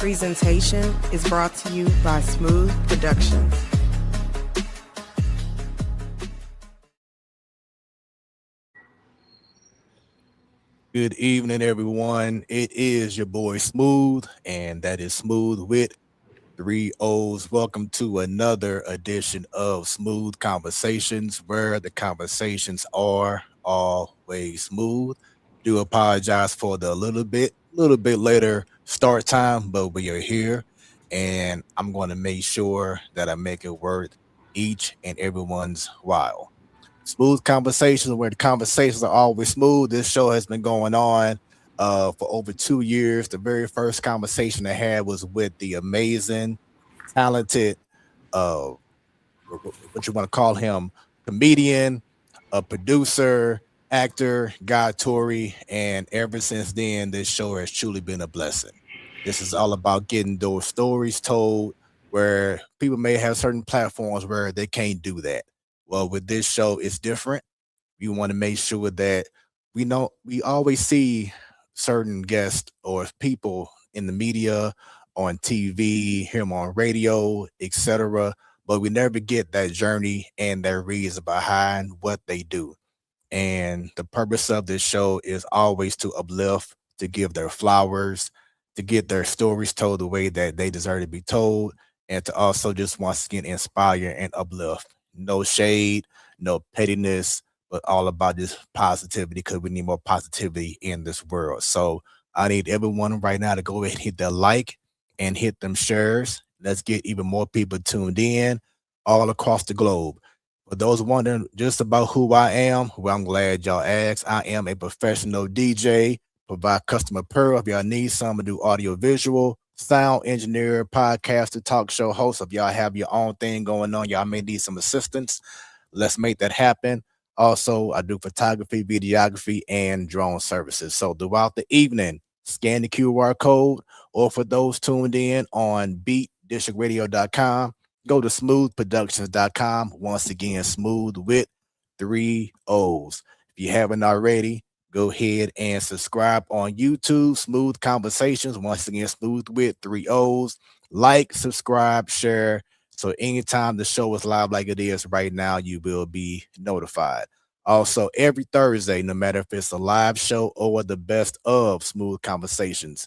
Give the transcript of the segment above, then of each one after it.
presentation is brought to you by Smoooth Productions. Good evening, everyone. It is your boy Smooth, and that is Smooth with three O's. Welcome to another edition of Smooth Conversations, where the conversations are always smooth. Do apologize for the little bit later start time, but we are here, and I'm going to make sure that I make it worth each and everyone's while. Smooth Conversations, where the conversations are always smooth. This show has been going on for over 2 years. The very first conversation I had was with the amazing, talented, uh, what you want to call him, comedian, a producer, actor, Guy Tori. And ever since then, this show has truly been a blessing. This is all about getting those stories told where people may have certain platforms where they can't do that. Well, with this show, it's different. We want to make sure that we always see certain guests or people in the media, on TV, hear them on radio, etc. But we never get that journey and that reason behind what they do. And the purpose of this show is always to uplift, to give their flowers, to get their stories told the way that they deserve to be told, and to also just once again inspire and uplift. No shade, no pettiness, but all about this positivity because we need more positivity in this world. So I need everyone right now to go ahead and hit that like and hit them shares. Let's get even more people tuned in all across the globe. For those wondering just about who I am, well, I'm glad y'all asked. I am a professional DJ, provide customer pearl if y'all need some to do audio visual, sound engineer, podcaster, talk show host. If y'all have your own thing going on, y'all may need some assistance. Let's make that happen. Also, I do photography, videography, and drone services. So throughout the evening, scan the QR code, or for those tuned in on beatdistrictradio.com, go to smoothproductions.com. Once again, smooth with three O's. If you haven't already, go ahead and subscribe on YouTube, Smooth Conversations. Once again, smooth with three O's. Like, subscribe, share. So anytime the show is live like it is right now, you will be notified. Also, every Thursday, no matter if it's a live show or the best of Smooth Conversations,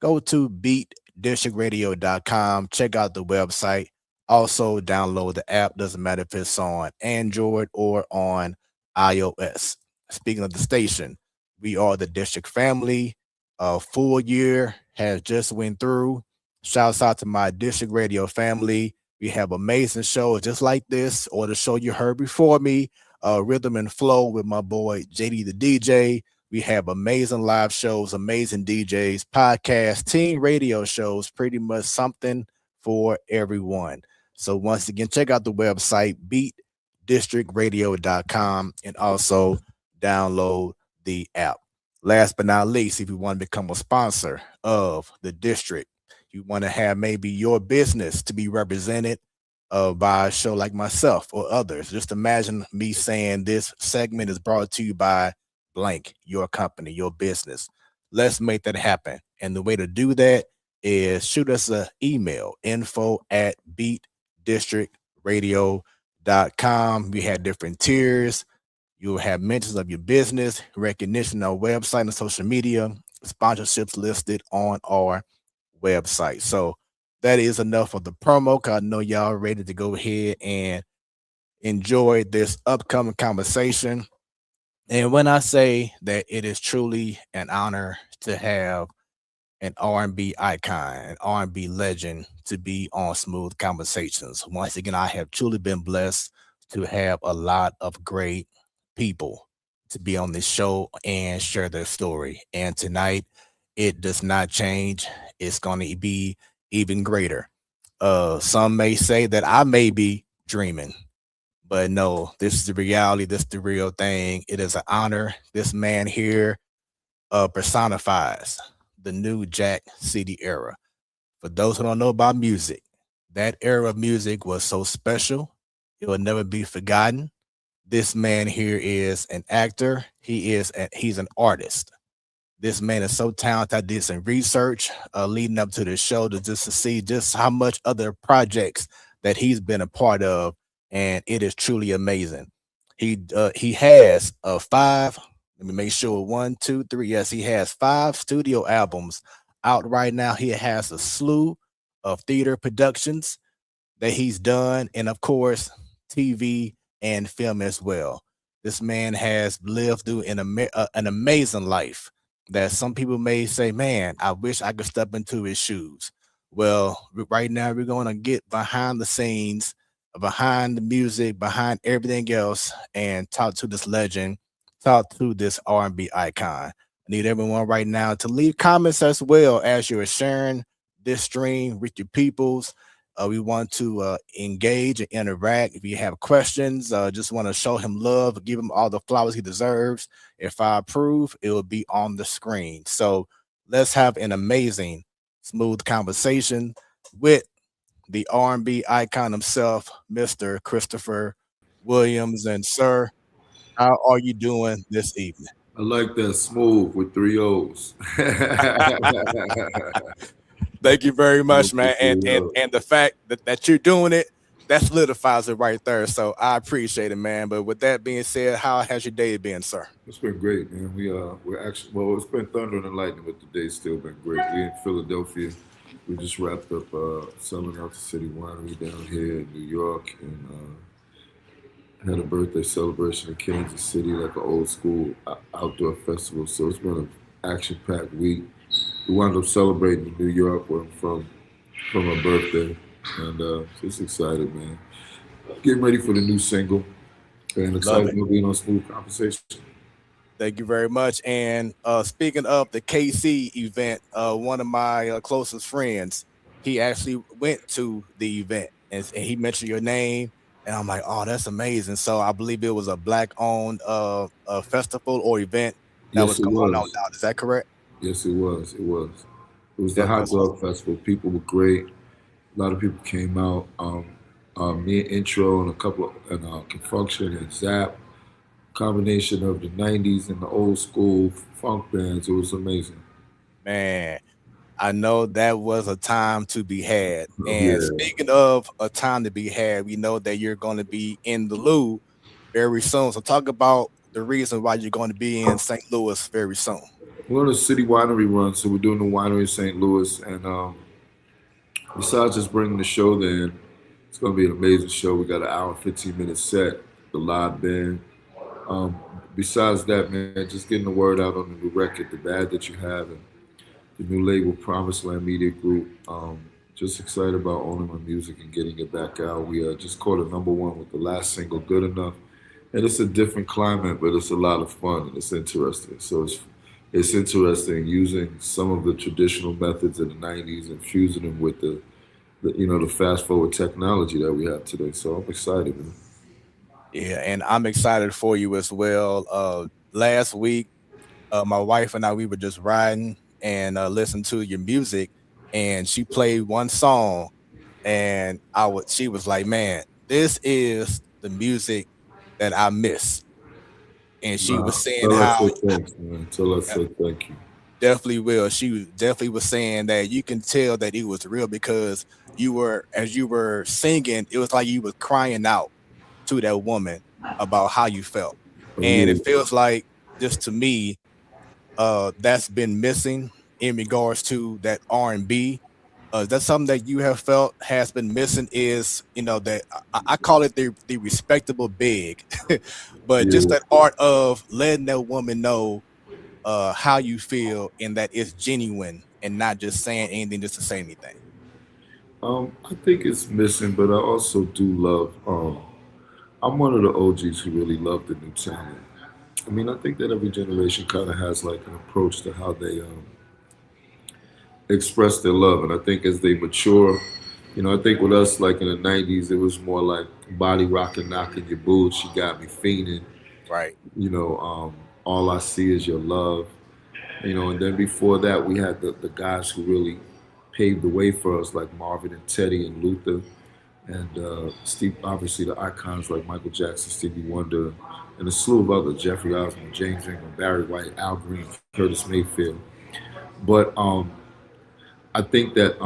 go to beatdistrictradio.com. Check out the website. Also, download the app. Doesn't matter if it's on Android or on iOS. Speaking of the station, we are the District family. A full year has just went through. Shouts out to my District Radio family. We have amazing shows just like this, or the show you heard before me, Rhythm and Flow with my boy JD the DJ. We have amazing live shows, amazing DJs, podcasts, teen radio shows, pretty much something for everyone. So once again, check out the website beatdistrictradio.com and also download the app. Last but not least, if you want to become a sponsor of the district, you want to have maybe your business to be represented by a show like myself or others. Just imagine me saying this segment is brought to you by blank, your company, your business. Let's make that happen. And the way to do that is shoot us an email, info@beatdistrictradio.com. We have different tiers. You'll have mentions of your business, recognition on our website and social media, sponsorships listed on our website. So that is enough of the promo. 'Cause I know y'all ready to go ahead and enjoy this upcoming conversation. And when I say that it is truly an honor to have an R&B icon, an R&B legend to be on Smooth Conversations. Once again, I have truly been blessed to have a lot of great people to be on this show and share their story. And tonight, it does not change. It's going to be even greater. Some may say that I may be dreaming, but no, this is the reality. This is the real thing. It is an honor. This man here personifies the new Jack City era. For those who don't know about music, that era of music was so special. It will never be forgotten. This man here is an actor. He's an artist. This man is so talented. I did some research leading up to the show to just to see just how much other projects that he's been a part of, and it is truly amazing. He has five. Let me make sure 1, 2, 3. Yes, he has 5 studio albums out right now. He has a slew of theater productions that he's done, and of course, TV and film as well. This man has lived through an amazing life that some people may say, man, I wish I could step into his shoes. Well, right now, we're going to get behind the scenes, behind the music, behind everything else, and talk to this legend, talk to this R&B icon. I need everyone right now to leave comments as well as you're sharing this stream with your peoples. We want to engage and interact. If you have questions, just want to show him love, give him all the flowers he deserves. If I approve, it will be on the screen. So let's have an amazing, smooth conversation with the R&B icon himself, Mr. Christopher Williams. And sir, how are you doing this evening? I like that smooth with three O's. Thank you very much, Smooth man. with And three and O's. and the fact that you're doing it, that solidifies it right there. So I appreciate it, man. But with that being said, how has your day been, sir? It's been great, man. We're actually it's been thunder and lightning, but the day's still been great. We in Philadelphia. We just wrapped up selling out the city winery down here in New York, and had a birthday celebration in Kansas City, like an old school outdoor festival. So it's been an action packed week. We wound up celebrating in New York, where I'm from my birthday, and just excited, man. Getting ready for the new single, and Love excited it. about being on Smooth Conversation. Thank you very much. And speaking of the KC event, one of my closest friends, he actually went to the event and he mentioned your name. And I'm like, oh, that's amazing. So I believe it was a black owned festival or event that Yes, was it going on was. now. Is that correct? Yes, it was. It was. It was the Hot That's what's Dog Festival. People were great. A lot of people came out. Me and Intro and a couple of, and Function and Zap, combination of the '90s and the old school funk bands. It was amazing. man. I know that was a time to be had. Oh, And yeah. speaking of a time to be had, we know that you're going to be in the Lou very soon. So talk about the reason why you're going to be in St. Louis very soon. We're on a city winery run, so we're doing the winery in St. Louis. And besides just bringing the show there, it's going to be an amazing show. We got an hour and 15-minute set, the live band. Um, Besides that, man, just getting the word out on the new record, The Bad That You Have, and the new label, Promised Land Media Group. Just excited about owning my music and getting it back out. We just caught a number one with the last single, Good Enough. And it's a different climate, but it's a lot of fun and it's interesting. So it's interesting using some of the traditional methods of the '90s and fusing them with the fast forward technology that we have today. So I'm excited, man. Yeah, and I'm excited for you as well. Last week, my wife and I we were just riding and listening to your music, and she played one song, and she was like, "Man, this is the music that I miss." And she was Nah, saying tell us how say thanks, man. Tell us say thank you. definitely will. Definitely was saying that you can tell that it was real because as you were singing, it was like you were crying out to that woman about how you felt. Oh And it yeah. feels like just to me, that's been missing in regards to that R&B. That's something that you have felt has been missing is, that I call it the respectable big, but just Yeah. that art of letting that woman know how you feel and that it's genuine and not just saying anything just to say anything. I think it's missing, but I also do love. I'm one of the OGs who really love the new talent. I mean, I think that every generation kind of has like an approach to how they express their love, and I think as they mature, I think with us, like in the '90s, it was more like body rocking, knocking your boots. You got me fiending. Right. You know, all I see is your love. And then before that, we had the guys who really paved the way for us, like Marvin and Teddy and Luther. and Steve, obviously the icons like Michael Jackson, Stevie Wonder, and a slew of others: Jeffrey Osborne, James Ingram, Barry White, Al Green, Curtis Mayfield. But I think that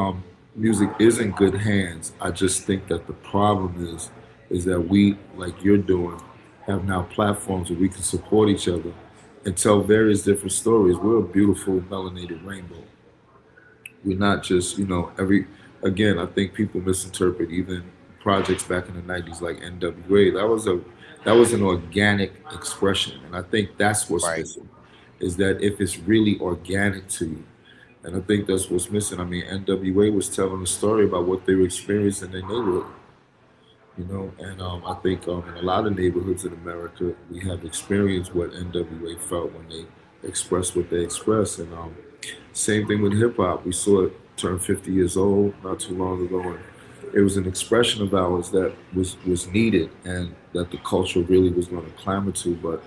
music is in good hands. I just think that the problem is that we, like you're doing, have now platforms where we can support each other and tell various different stories. We're a beautiful melanated rainbow. We're not just, every again, I think people misinterpret even projects back in the 90s like NWA. That was an organic expression. And I think that's what's Right. missing. Is that if it's really organic to you. And I think that's what's missing. I mean, NWA was telling a story about what they were experiencing in their neighborhood, and I think in a lot of neighborhoods in America, we have experienced what NWA felt when they expressed what they expressed. And same thing with hip hop. We saw it turn 50 years old not too long ago, and it was an expression of ours that was needed and that the culture really was going to clamor to. But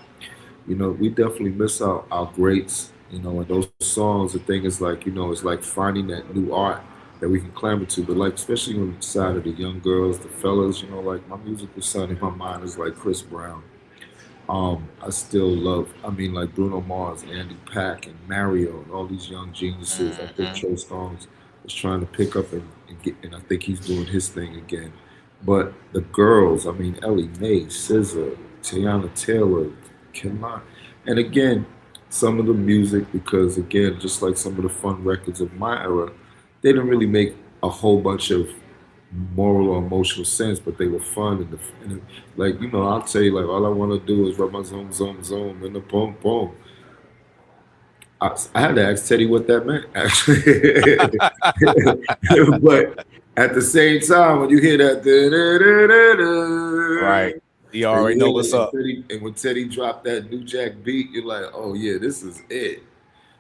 we definitely miss our greats, and those songs. The thing is like, it's like finding that new art that we can clamor to. But like, especially on the side of the young girls, the fellas, like my musical son in my mind is like Chris Brown. I still love, I mean, like Bruno Mars, Andy Pack, and Mario, and all these young geniuses. I think Hmm. Trey Songz is trying to pick up and get, and I think he's doing his thing again. But the girls, I mean, Ellie Mae, SZA, Tiana Taylor, Kimon, and again, some of the music, because again, just like some of the fun records of my era, they didn't really make a whole bunch of moral or emotional sense, but they were fun and like I'll tell you, like all I want to do is rub my zoom zoom zoom and the boom boom. I had to ask Teddy what that meant actually, but at the same time, when you hear that, Right. You and already you know hear what's that, up. and when Teddy dropped that New Jack beat, you're like, oh yeah, this is it.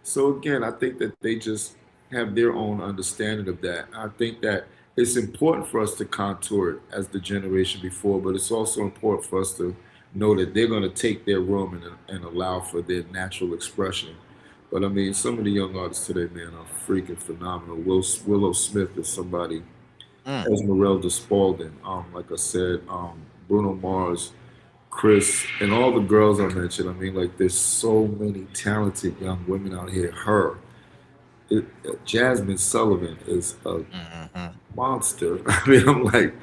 So again, I think that they just have their own understanding of that. I think that it's important for us to contour it as the generation before, but it's also important for us to know that they're going to take their room and allow for their natural expression. But I mean, some of the young artists today, man, are freaking phenomenal. Willow Smith is somebody. Mm. Esmeralda Spalding, like I said, Bruno Mars, Chris, and all the girls I mentioned. I mean, like, there's so many talented young women out here. Jasmine Sullivan is a Hmm. monster. I mean, I'm like,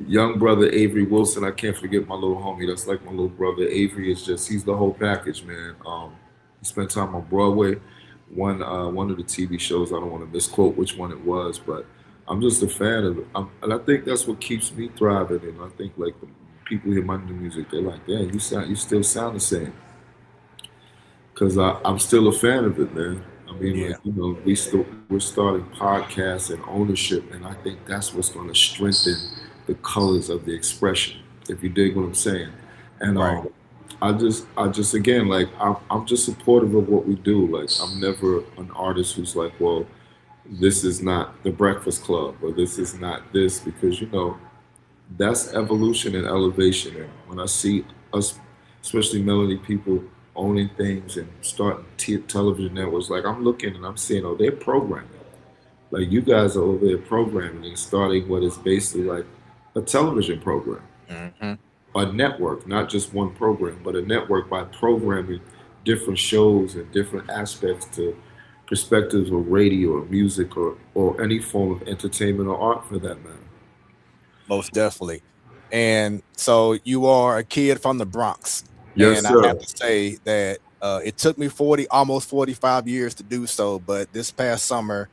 young brother Avery Wilson. I can't forget my little homie. That's like my little brother. Avery is he's the whole package, man. He spent time on Broadway. One of the TV shows. I don't want to misquote which one it was, but I'm just a fan of it. And I think that's what keeps me thriving. And I think like the people hear my new music, they're like, "Damn, you still sound the same." Because I'm still a fan of it, man. I mean, Yeah. like we're starting podcasts and ownership, and I think that's what's going to strengthen the colors of the expression. If you dig what I'm saying, and Right. I just again, like I'm just supportive of what we do. Like I'm never an artist who's like, well, this is not the Breakfast Club or this is not this, because that's evolution and elevation. And when I see us, especially melody people, owning things and starting television networks, like I'm looking and I'm seeing, oh, they're programming. Like you guys are over there programming and starting what is basically like a television program, Hmm. a network, not just one program, but a network by programming different shows and different aspects to perspectives of radio or music or any form of entertainment or art for that matter. Most definitely. And so you are a kid from the Bronx. Yes, And I have sir. to say that it took me 40, almost 45 years to do so. But this past summer,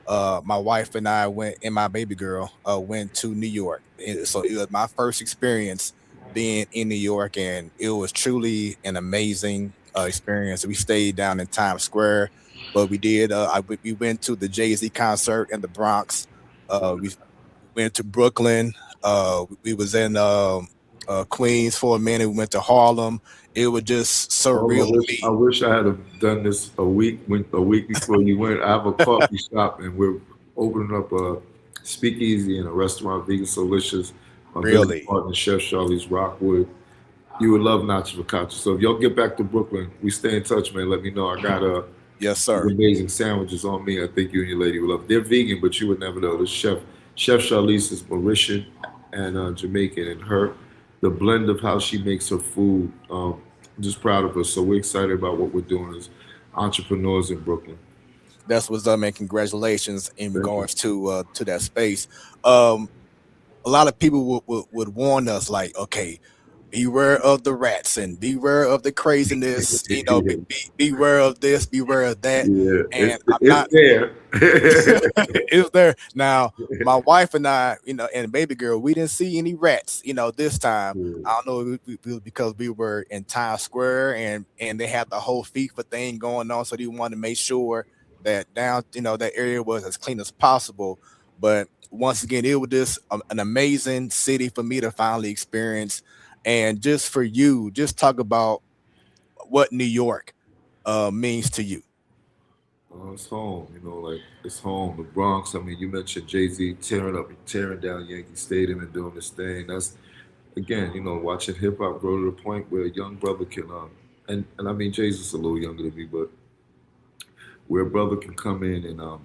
my wife and I went, and my baby girl went to New York. So it was my first experience being in New York, and it was truly an amazing experience. We stayed down in Times Square, but we did. We went to the Jay-Z concert in the Bronx. We went to Brooklyn. We was in Queens for a minute. We went to Harlem. It was just Oh, surreal I to wish I me. wish I had have done this a week before you went. I have a coffee shop and we're opening up a speakeasy and a restaurant, Vegan Solicious. My business Really, partner, Chef Charlie's Rockwood. You would love Nacho Focaccia. So if y'all get back to Brooklyn, we stay in touch, man. Let me know. I got yes, these sir. amazing sandwiches on me. I think you and your lady will love. They're vegan, but you would never know. This Chef Charlize is Mauritian, and Jamaican, and her the blend of how she makes her food. I'm just proud of her. So we're excited about what we're doing as entrepreneurs in Brooklyn. That's what's up, man. Congratulations in Thank you. regards to that space. Um, a lot of people would warn us, like, okay, beware of the rats and beware of the craziness. You know, beware of this, beware of that. Yeah, And I'm it's not there. is there now. My wife and I, and baby girl, we didn't see any rats, this time. Yeah. I don't know because we were in Times Square and they had the whole FIFA thing going on, so they wanted to make sure that that area was as clean as possible. But once again, it was just an amazing city for me to finally experience, and just for you, just talk about what New York means to you. It's home, like it's home. The Bronx. I mean, you mentioned Jay-Z tearing down Yankee Stadium and doing this thing. That's again, watching hip hop grow to the point where a young brother can, and I mean, Jay-Z's a little younger than me, but where a brother can come in and,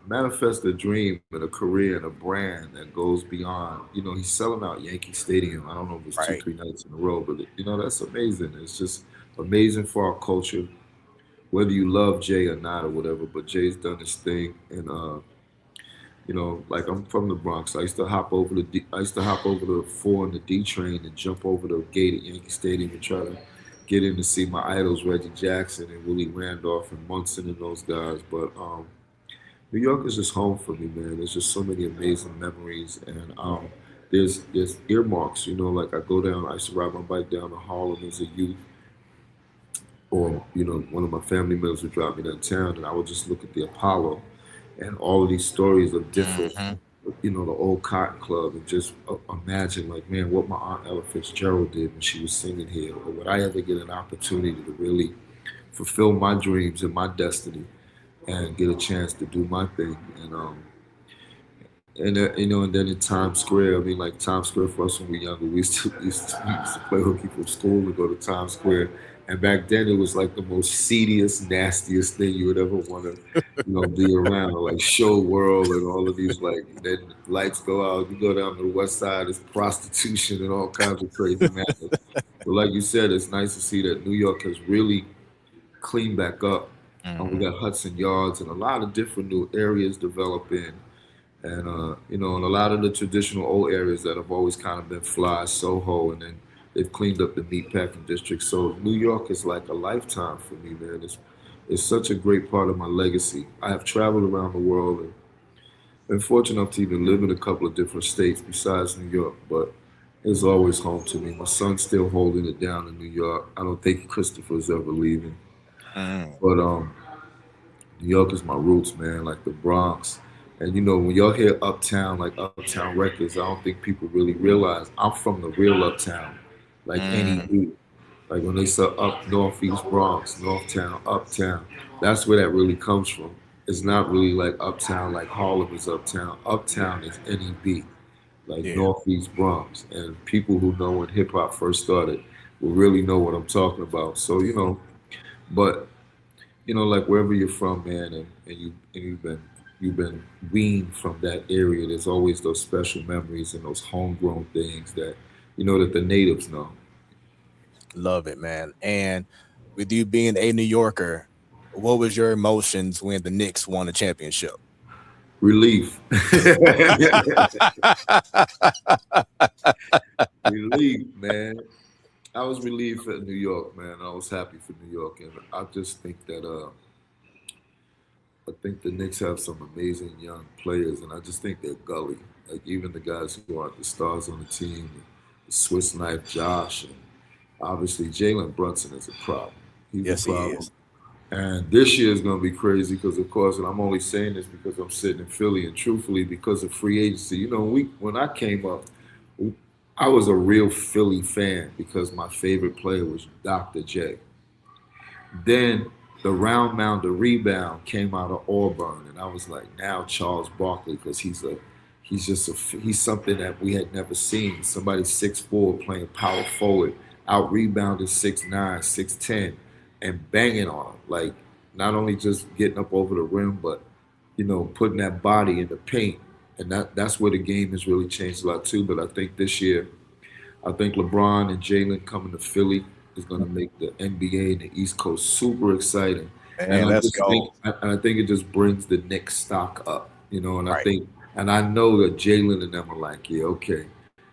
manifest a dream and a career and a brand that goes beyond. He's selling out Yankee Stadium. I don't know if it's two, Right. 3 nights in a row, but that's amazing. It's just amazing for our culture, whether you love Jay or not or whatever. But Jay's done his thing, and like I'm from the Bronx. I used to hop over the 4 and the D train and jump over the gate at Yankee Stadium and try to get in to see my idols, Reggie Jackson and Willie Randolph and Munson and those guys. But New York is just home for me, man. There's just so many amazing memories, and there's earmarks. Like I go down. I used to ride my bike down to Harlem as a youth, or one of my family members would drive me downtown, and I would just look at the Apollo and all of these stories of different, Hmm. the old Cotton Club, and just imagine, like, man, what my aunt Ella Fitzgerald did when she was singing here, or would I ever get an opportunity to really fulfill my dreams and my destiny and get a chance to do my thing, and then in Times Square, I mean, like Times Square for us when we were younger, we used to play hooky from school and go to Times Square. And back then, it was like the most seediest, nastiest thing you would ever want to, be around. Like Show World and all of these, like, then lights go out. You go down to the West Side, it's prostitution and all kinds of crazy madness. But like you said, it's nice to see that New York has really cleaned back up. We Hmm. got Hudson Yards and a lot of different new areas developing, and in a lot of the traditional old areas that have always kind of been fly, Soho, and then they've cleaned up the meatpacking district. So New York is like a lifetime for me, man. It's such a great part of my legacy. I have traveled around the world and been fortunate enough to even live in a couple of different states besides New York, but it's always home to me. My son's still holding it down in New York. I don't think Christopher's ever leaving, Hmm. but New York is my roots, man, like the Bronx. And when y'all hear Uptown, like Uptown Records, I don't think people really realize I'm from the real Uptown, like Hmm. NEB. Like when they say up Northeast Bronx, Northtown, Uptown, that's where that really comes from. It's not really like Uptown, like Harlem is Uptown. Uptown is NEB, like Yeah. Northeast Bronx. And people who know when hip hop first started will really know what I'm talking about. So, but like wherever you're from, man, and you've been weaned from that area. There's always those special memories and those homegrown things that that the natives know. Love it, man. And with you being a New Yorker, what was your emotions when the Knicks won the championship? Relief, relief, man. I was relieved for New York, man. I was happy for New York, and I just think that I think the Knicks have some amazing young players, and I just think they're gully. Like even the guys who aren't the stars on the team, the Swiss knife Josh, and obviously Jalen Brunson is a problem. He's a Yes, he problem. is. And this year is going to be crazy because, of course, and I'm only saying this because I'm sitting in Philly, and truthfully, because of free agency. When I came up, I was a real Philly fan because my favorite player was Dr. J. Then the round mound, the rebound came out of Auburn, and I was like, now Charles Barkley, because he's something that we had never seen. Somebody 6'4" playing power forward, out rebounded 6'9", 6'10", and banging on him. Like not only just getting up over the rim, but putting that body in the paint and that's where the game has really changed a lot too. But I think this year, I think LeBron and Jalen coming to Philly is going to make the NBA and the East Coast super exciting. And Man, let's go. I think it just brings the Knicks stock up, you know. And I Right. think, and I know that Jalen and them are like, yeah, okay,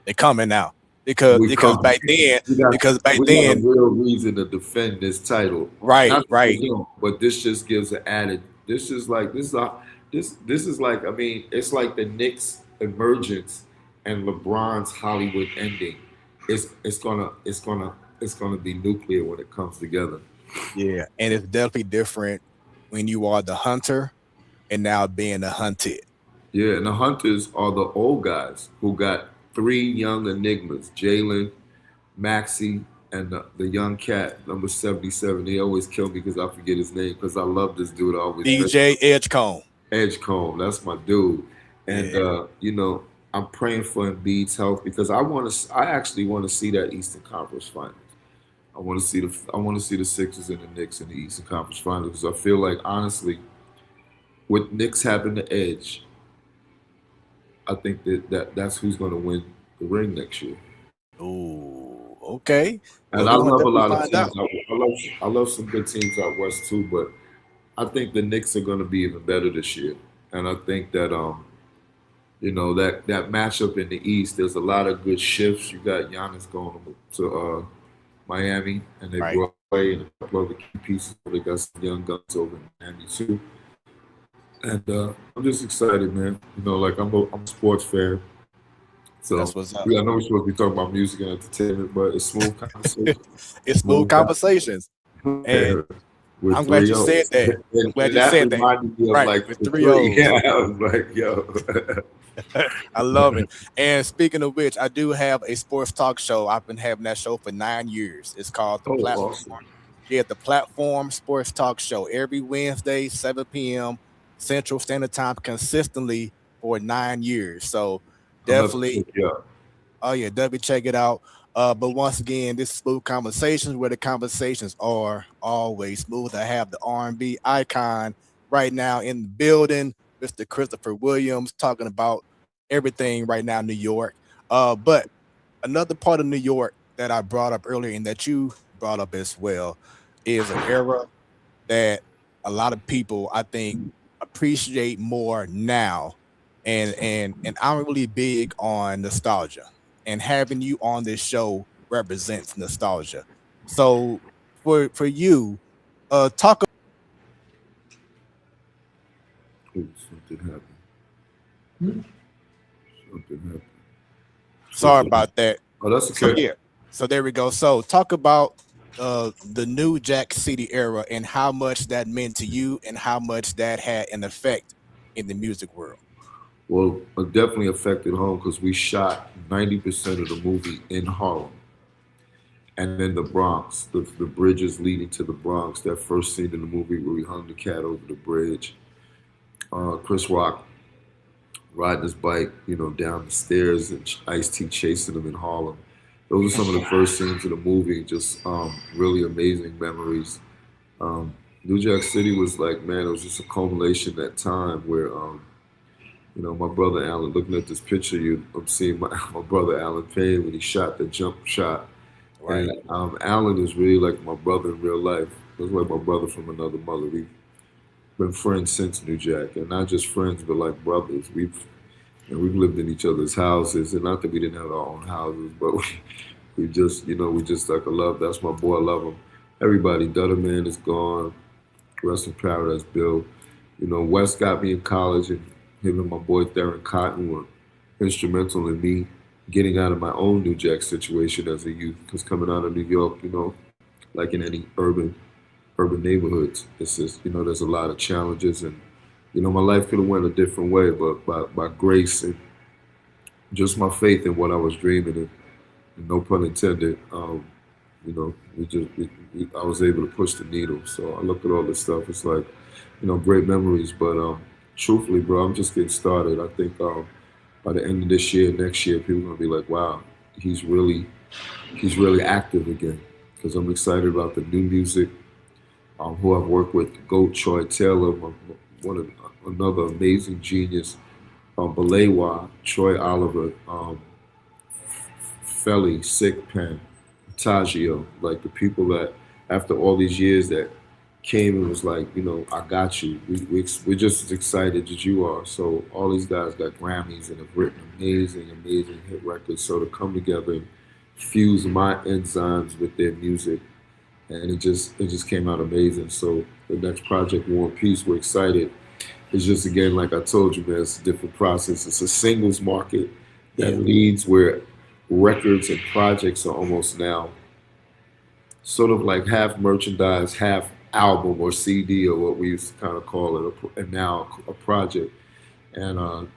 They're coming now because we because come. back then We got because back we got a then real reason to defend this title. right, Not that they right. don't, but this just gives an added. This is like this is like, I mean, it's like the Knicks emergence and LeBron's Hollywood ending. It's gonna be nuclear when it comes together. Yeah, and it's definitely different when you are the hunter and now being the hunted. Yeah, and the Hunters are the old guys who got three young enigmas: Jalen, Maxi, and the young cat, number 77. They always kill me because I forget his name because I love this dude. I always DJ Edgecombe. Edgecombe. That's my dude. And Yeah. I'm praying for Embiid's health because I actually want to see that Eastern Conference Finals. I want to see the Sixers and the Knicks in the Eastern Conference Finals because I feel like, honestly, with Knicks having the edge, I think that's who's going to win the ring next year. Ooh, okay. And Well, I we're gonna love a definitely lot of find teams. out. I love some good teams out west too, but I think the Knicks are going to be even better this year. And I think that that matchup in the East, there's a lot of good shifts. You got Giannis going to Miami, and they Right. brought away and a couple other key pieces. They got some young guns over in Miami too. And I'm just excited, man. Like I'm a sports fan. That's So what's up. I know we're supposed to be talking about music and entertainment, but it's smooth conversation. It's smooth Smooth conversations. And conversation with I'm glad three you said O's. that. I'm And glad you that said that. reminded me of Right, like with the three three. O's. Yeah, I was like, yo. I love it. And speaking of which, I do have a sports talk show. I've been having that show for 9 years. It's called The Oh, Platform. awesome. Yeah, The Platform Sports Talk Show every Wednesday, 7 p.m. Central Standard Time, consistently for 9 years. So I'm gonna have to definitely, check you out. oh yeah, definitely check it out. But once again, this is Smooth Conversations, where the conversations are always smooth. I have the R&B icon right now in the building, Mr. Christopher Williams, talking about everything right now in New York. But another part of New York that I brought up earlier and that you brought up as well is an era that a lot of people, I think, appreciate more now. And I'm really big on nostalgia. And having you on this show represents nostalgia. So for you, talk. Oh, something happened. Something happened. Sorry Something happened. about that. Oh, that's So okay. yeah. So there we go. So talk about the new Jack City era and how much that meant to you and how much that had an effect in the music world. Well, it definitely affected home because we shot 90% of the movie in Harlem and then the Bronx, the bridges leading to the Bronx. That first scene in the movie where we hung the cat over the bridge. Chris Rock riding his bike, down the stairs, and Ice T chasing him in Harlem. Those are some of the first scenes of the movie. Just really amazing memories. New Jack City was like, man, it was just a culmination that time where, my brother Alan, looking at this picture, I'm seeing my brother Alan Payne when he shot the jump shot. Right. And Alan is really like my brother in real life. He's like my brother from another mother. We've been friends since New Jack, and not just friends, but like brothers. We've lived in each other's houses, and not that we didn't have our own houses, but we just like a love. That's my boy. I love him. Everybody, Dutterman is gone. Rest in paradise, Bill. Wes got me in college, and him and my boy Theron Cotton were instrumental in me getting out of my own New Jack situation as a youth. Because coming out of New York, like in any urban neighborhoods, it's just there's a lot of challenges, and my life could have went a different way, but by grace and just my faith in what I was dreaming, and no pun intended, I was able to push the needle. So I look at all this stuff. It's like, great memories. But truthfully, bro, I'm just getting started. I think by the end of this year, next year, people are gonna be like, wow, he's really active again. Because I'm excited about the new music. Who I've worked with, Goat Troy Taylor, one of another amazing genius Balewa, Troy Oliver, Felly, Sick Pen, Tagio, like the people that after all these years that came and was like, I got you. We're just as excited as you are. So all these guys got Grammys and have written amazing, amazing hit records. So to come together and fuse my enzymes with their music, and it just came out amazing. So the next project, War and Peace, we're excited. It's just again, like I told you, man, it's a different process. It's a singles market that Yeah. leads where records and projects are almost now sort of like half merchandise, half album or CD or what we used to kind of call it, and now a project. And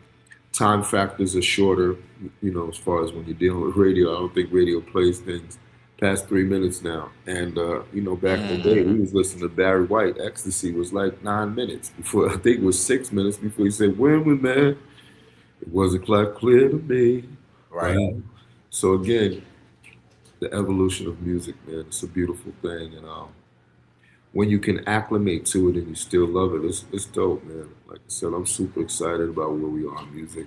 time factors are shorter, as far as when you're dealing with radio. I don't think radio plays things past 3 minutes now. And back in the day, we Mhm. was listening to Barry White. Ecstasy was like 9 minutes before. I think it was 6 minutes before he said, "When we met, it wasn't quite clear to me." Right. Right. So again, the evolution of music, man, it's a beautiful thing, and when you can acclimate to it and you still love it, it's dope, man. Like I said, I'm super excited about where we are in music.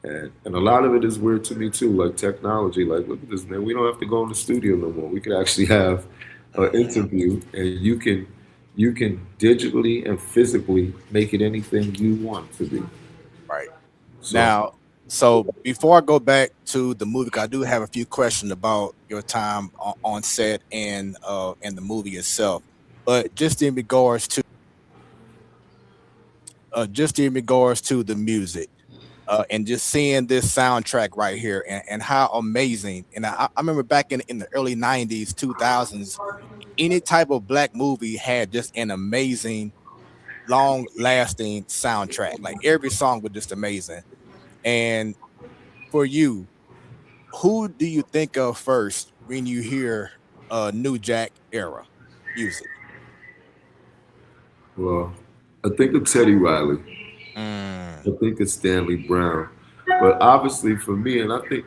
And a lot of it is weird to me too, like technology. Like, look at this, man. We don't have to go in the studio no more. We can actually have an Mhm. interview, and you can digitally and physically make it anything you want to be. Right. So, Now, so before I go back to the movie, 'cause I do have a few questions about your time on set and the movie itself. But just in regards to the music, and just seeing this soundtrack right here and how amazing. And I remember back in the early 90s, 2000s, any type of black movie had just an amazing, long lasting soundtrack. Like every song was just amazing. And for you, who do you think of first when you hear New Jack era music? well, I think of Teddy Riley. Mm, I think it's Stanley Brown. But obviously for me, and I think,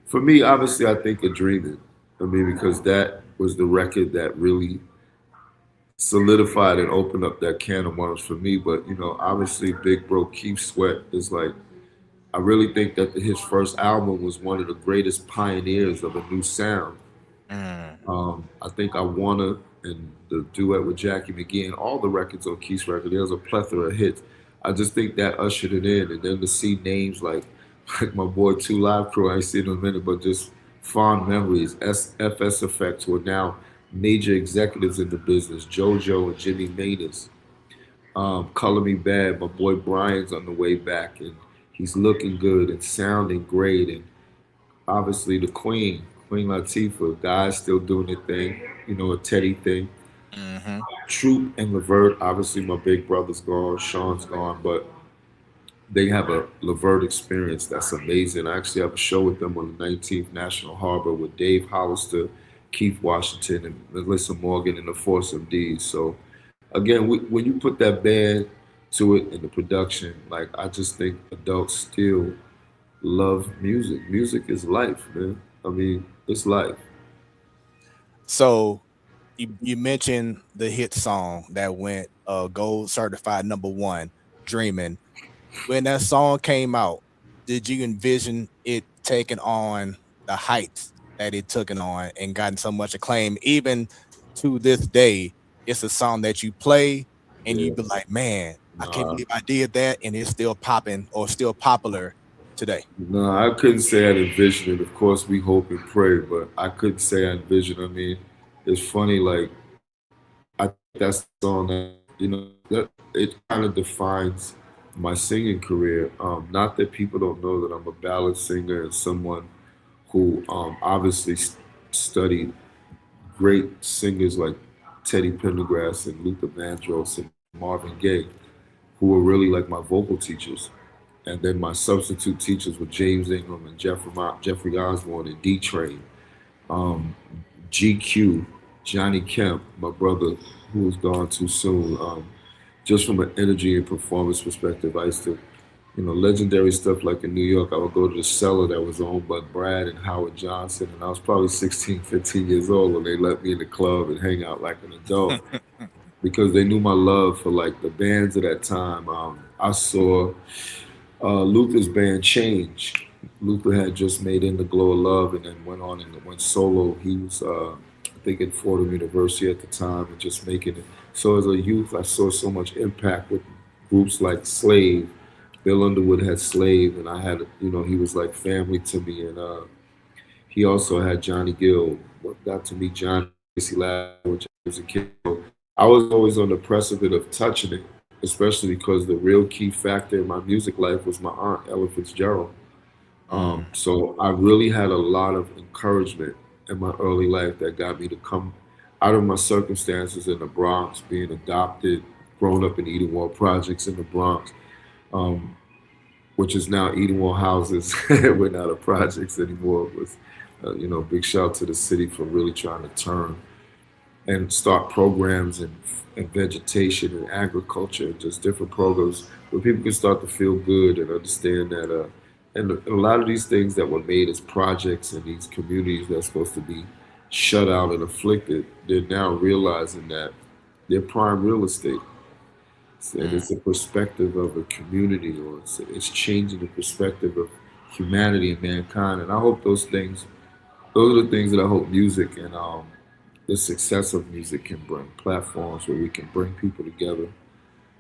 for me, obviously I think of Dreamin'. I mean, because that was the record that really solidified and opened up that can of worms for me. But, obviously Big Bro Keith Sweat is like, I really think that his first album was one of the greatest pioneers of a new sound. mm, I think I Wanna and the duet with Jackie McGee and all the records on Keith's record, there's a plethora of hits. I just think that ushered it in. And then to see names like my boy Two Live Crew, I ain't seen in a minute, but just fond memories. FS Effects, who are now major executives in the business, JoJo and Jimmy Manis. Color Me Bad, my boy Brian's on the way back, and he's looking good and sounding great. And obviously the Queen, Queen Latifah, guys still doing their thing, a Teddy thing. hmm Troop and Levert, obviously my big brother's gone, Sean's gone, but they have a Levert experience that's amazing. I actually have a show with them on the 19th National Harbor with Dave Hollister, Keith Washington, and Melissa Morgan and the Force of D's. So again, when you put that band to it in the production, like I just think adults still love music. Music is life, man. I mean, it's life. So you mentioned the hit song that went gold certified number one, Dreamin'. When that song came out, did you envision it taking on the heights that it took it on and gotten so much acclaim? Even to this day, it's a song that you play and you Yeah. be like, man, I can't Nah, believe I did that, and it's still popping or still popular today. nah, I couldn't say I envisioned it. Of course, we hope and pray, but I couldn't say I envisioned. I mean, it's funny. Like I think that song that that it kind of defines my singing career. Not that people don't know that I'm a ballad singer and someone who obviously studied great singers like Teddy Pendergrass and Luther Vandross and Marvin Gaye, who were really like my vocal teachers. And then my substitute teachers were James Ingram and Jeffrey Osborne and D Train, um, GQ, Johnny Kemp, my brother who was gone too soon. Just from an energy and performance perspective, I used to, legendary stuff like in New York, I would go to the cellar that was owned by Brad and Howard Johnson. And I was probably 16, 15 years old when they let me in the club and hang out like an adult because they knew my love for like the bands of that time. I saw Luther's band Change. Luther had just made In the Glow of Love and then went on and went solo. He was, I think, at Fordham University at the time and just making it. So as a youth, I saw so much impact with groups like Slave. Bill Underwood had Slave, and I had, he was like family to me. And he also had Johnny Gill. Got to meet Johnny and Tracy Lad when I was a kid. So I was always on the precipice of touching it, especially because the real key factor in my music life was my aunt, Ella Fitzgerald. Mm, So I really had a lot of encouragement in my early life that got me to come out of my circumstances in the Bronx, being adopted, grown up in Edenwald projects in the Bronx, um, which is now Edenwald houses. We're not a projects anymore. It was, big shout out to the city for really trying to turn and start programs and vegetation and agriculture, just different programs where people can start to feel good and understand that. And a lot of these things that were made as projects in these communities that's supposed to be shut out and afflicted, they're now realizing that they're prime real estate. And mm. it's a perspective of a community, or it's changing the perspective of humanity and mankind. And I hope those are the things that I hope music and the success of music can bring platforms where we can bring people together.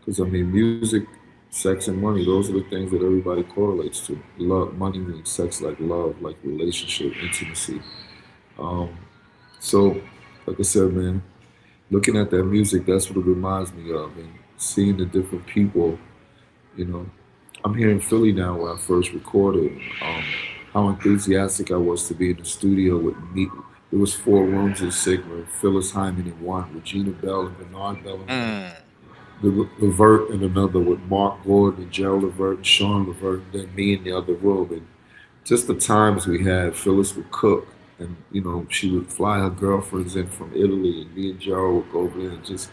Because I mean, music, sex, and money, those are the things that everybody correlates to. Love, money means sex, like love, like relationship, intimacy. Um, so, like I said, man, looking at that music, that's what it reminds me of, and seeing the different people. You know, I'm here in Philly now where I first recorded. Um, how enthusiastic I was to be in the studio with me. It was four rooms in Sigma, Phyllis Hyman in one, Regina Bell and Bernard Bell in one, Mm, Levert in another with Mark Gordon and Gerald Levert and Sean Levert, and then me in the other room. And just the times we had, Phyllis would cook, and she would fly her girlfriends in from Italy, and me and Gerald would go over there, and just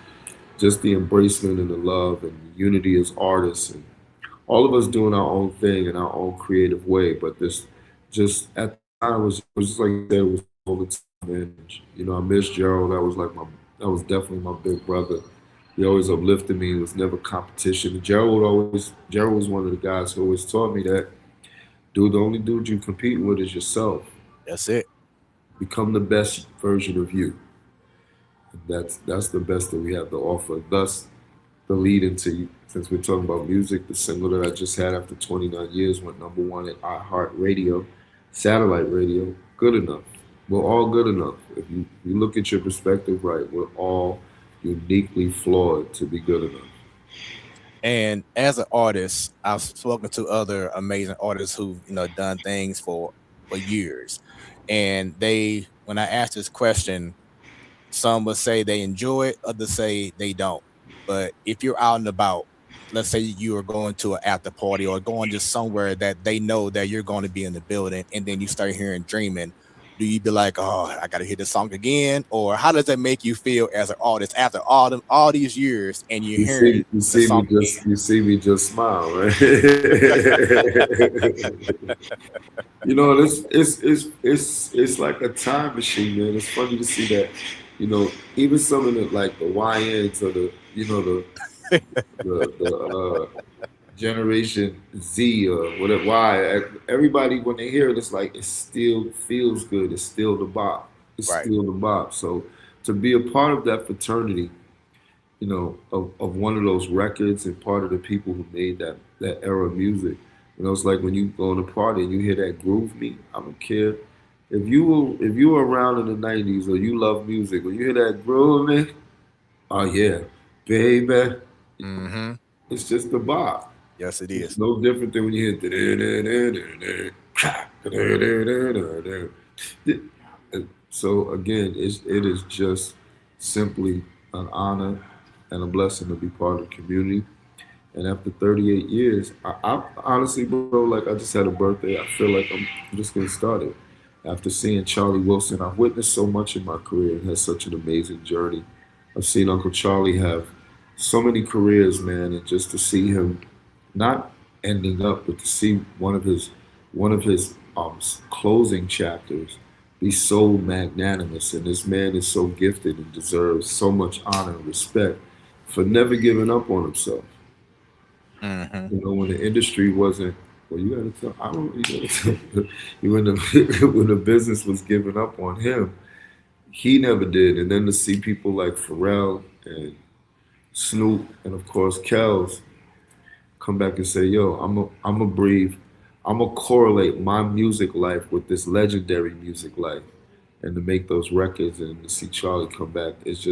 the embracement and the love and the unity as artists, and all of us doing our own thing in our own creative way. But this, just at the time, it was just like I said, it was all the time. And I miss Gerald. That was definitely my big brother. He always uplifted me. It was never competition. And Gerald was one of the guys who always taught me that, dude, the only dude you compete with is yourself. that's it. Become the best version of you. And that's the best that we have to offer. Thus, the lead into, since we're talking about music, the single that I just had after 29 years went number one at iHeartRadio, satellite radio. Good enough. We're all good enough. If you look at your perspective right, we're all uniquely flawed to be good enough. And as an artist, I've spoken to other amazing artists who've done things for years, and when I ask this question, some will say they enjoy it, others say they don't. But if you're out and about, let's say you are going to an after party or going just somewhere that they know that you're going to be in the building, and then you start hearing Dreamin', do you be like, oh, I got to hear this song again? Or how does that make you feel as an artist after all these years and you're You hearing see, you the see me song again? just, you see me just smile, right? It's like a time machine, man. It's funny to see that, even some of the like the YNs or the Generation Z or whatever. Why everybody when they hear it, it's like it still feels good. It's still the bop. It's Right. still the bop. So to be a part of that fraternity, of one of those records and part of the people who made that era of music, it's like when you go on a party and you hear that groove beat. I don't care if you were around in the '90s or you love music. When you hear that groove, man, oh yeah, baby, Mm-hmm. it's just the bop. Yes, it It's is. no different than when you hear. So again, it is just simply an honor and a blessing to be part of the community. And after 38 years, I honestly, bro, like I just had a birthday. I feel like I'm just getting started. After seeing Charlie Wilson, I've witnessed so much in my career and had such an amazing journey. I've seen Uncle Charlie have so many careers, man, and just to see him not ending up, but to see one of his closing chapters be so magnanimous, and this man is so gifted and deserves so much honor and respect for never giving up on himself. Mm-hmm. When the industry wasn't, well, you got to tell. I don't. You got to tell. When the when the business was giving up on him, he never did. And then to see people like Pharrell and Snoop and of course Kells come back and say, "Yo, I'm a breathe. I'm gonna correlate my music life with this legendary music life." And to make those records and to see Charlie come back, it's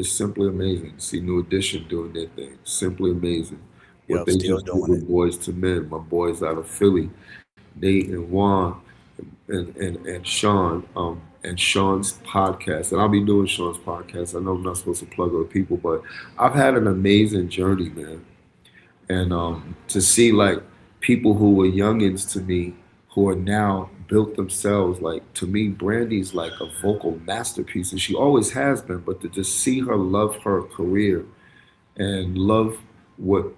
simply amazing. To see New Edition doing their thing, simply amazing. What Yep, they still just did doing it. with Boys to Men, my boys out of Philly, Nate and Juan, and Sean, and Sean's podcast. And I'll be doing Sean's podcast. I know I'm not supposed to plug other people, but I've had an amazing journey, man. And to see like people who were youngins to me who are now built themselves, like to me Brandy's like a vocal masterpiece, and she always has been, but to just see her love her career and love what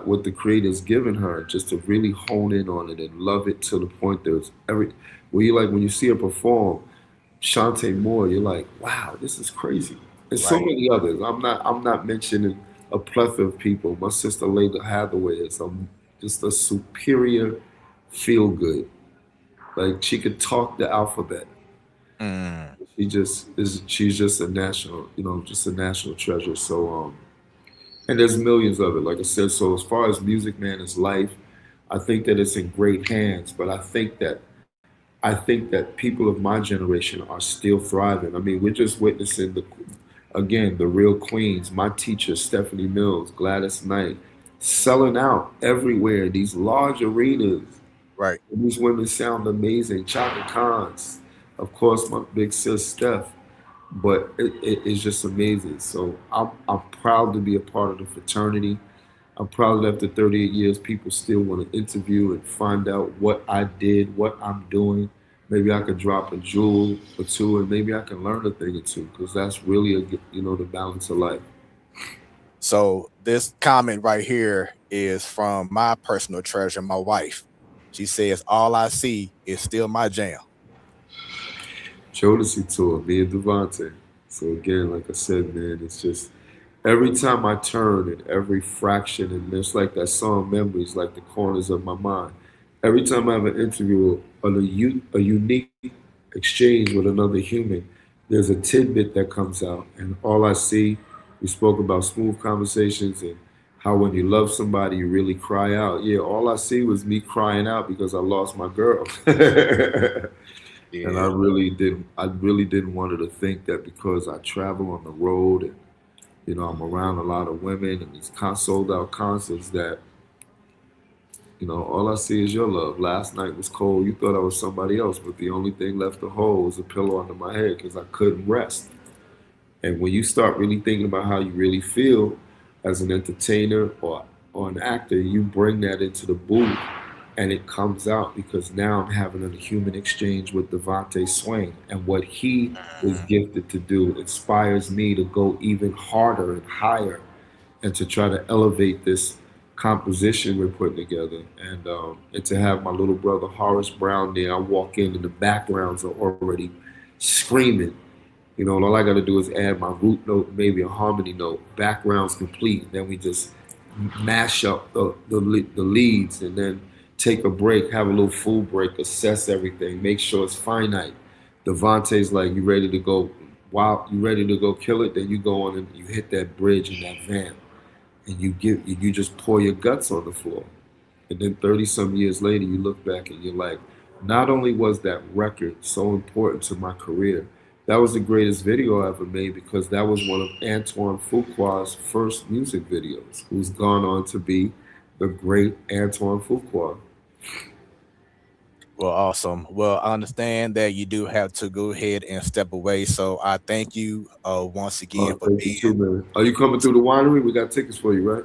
what the creator's given her, just to really hone in on it and love it to the point that it's every where you like when you see her perform Shantae Moore, you're like, wow, this is crazy. And so Right. many others. I'm not mentioning a plethora of people. My sister Layla Hathaway is just a superior feel good. Like she could talk the alphabet. Mm. She's just a national, just a national treasure. So and there's millions of it. Like I said, so as far as Music Man is life, I think that it's in great hands. But I think that people of my generation are still thriving. I mean, we're just witnessing the real queens. My teacher, Stephanie Mills, Gladys Knight, selling out everywhere. These large arenas. Right. These women sound amazing. Chaka Khan's, of course, my big sis Steph. But it's just amazing. So I'm proud to be a part of the fraternity. I'm proud that after 38 years, people still want to interview and find out what I did, what I'm doing. Maybe I could drop a jewel or two, and maybe I can learn a thing or two, because that's really the balance of life. So this comment right here is from my personal treasure, my wife. She says, "All I see is still my jam." Jodeci tour, me and Devontae. So again, like I said, man, it's just every time I turn and every fraction, and it's like that song "Memories," like the corners of my mind. Every time I have an interview or a unique exchange with another human, there's a tidbit that comes out, and all I see. We spoke about smooth conversations and how when you love somebody, you really cry out. Yeah, all I see was me crying out because I lost my girl. And I Yeah. really didn't. I really didn't want her to think that because I travel on the road and I'm around a lot of women and these sold out concerts that all I see is your love. Last night was cold. You thought I was somebody else, but the only thing left to hold was a pillow under my head because I couldn't rest. And when you start really thinking about how you really feel as an entertainer or an actor, you bring that into the booth and it comes out because now I'm having a human exchange with Devontae Swain. And what he is Mhm. gifted to do inspires me to go even harder and higher and to try to elevate this composition we're putting together. And to have my little brother Horace Brown there, I walk in and the backgrounds are already screaming, and all I got to do is add my root note, maybe a harmony note, background's complete. Then we just mash up the leads and then take a break, have a little full break, assess everything, make sure it's finite. Devontae's like, you ready to go? Wow, you ready to go kill it? Then you go on and you hit that bridge in that van and you just pour your guts on the floor. And then 30 some years later, you look back and you're like, not only was that record so important to my career, that was the greatest video I ever made because that was one of Antoine Fuqua's first music videos, who's gone on to be the great Antoine Fuqua. Well, awesome. Well, I understand that you do have to go ahead and step away. So I thank you once again for Thank you being. too, man. Are you coming through the winery? We got tickets for you,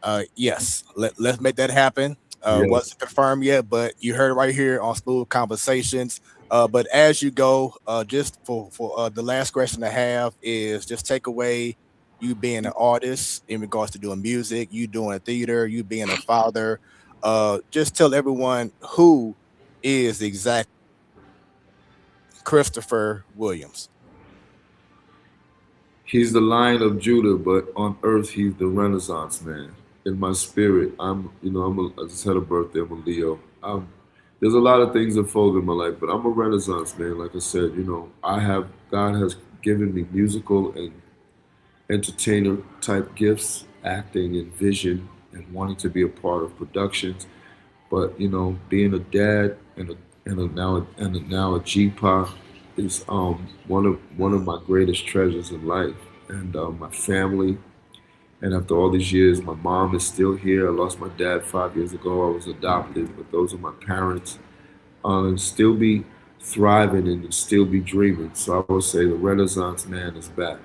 right? Yes, let's make that happen. Yes. Wasn't confirmed yet, but you heard it right here on Smooth Conversations. But as you go, just for the last question I have is just take away you being an artist in regards to doing music, you doing theater, you being a father. Just tell everyone who is exact Christopher Williams. He's the Lion of Judah, but on earth, he's the Renaissance man. in my spirit. I just had a birthday. I'm a Leo. There's a lot of things that fold in my life, but I'm a Renaissance man. Like I said, God has given me musical and entertainer type gifts, acting and vision, and wanting to be a part of productions. But being a dad and now a GPA is one of my greatest treasures in life, and my family. And after all these years, my mom is still here. I lost my dad 5 years ago. I was adopted, but those are my parents. And still be thriving and still be dreaming. So I would say the Renaissance man is back.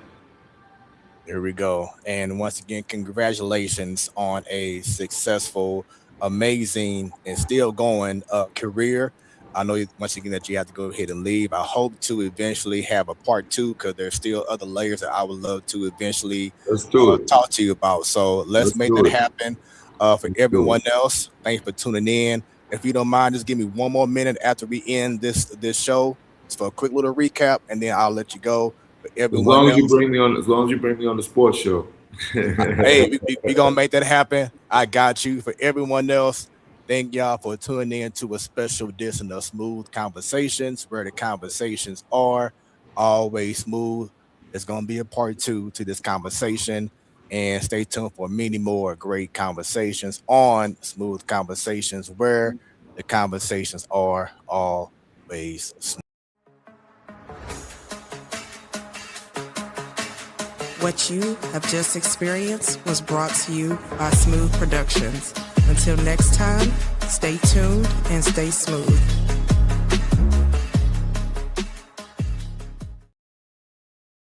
There we go. And once again, congratulations on a successful, amazing, and still going career. I know once again that you have to go ahead and leave. I hope to eventually have a part two because there's still other layers that I would love to eventually Let's do it. talk to you about. So let's Let's make do that it. happen. For Let's do everyone it. else, thanks for tuning in. If you don't mind, just give me one more minute after we end this show, just for a quick little recap, and then I'll let you go. For As everyone long as you else, bring me on, as long as you bring me on the sports show. hey, we gonna make that happen. I got you. For everyone else, thank y'all for tuning in to a special edition of Smooth Conversations, where the conversations are always smooth. There's gonna be a part two to this conversation, and stay tuned for many more great conversations on Smooth Conversations, where the conversations are always smooth. What you have just experienced was brought to you by Smooth Productions. Until next time, stay tuned and stay smooth.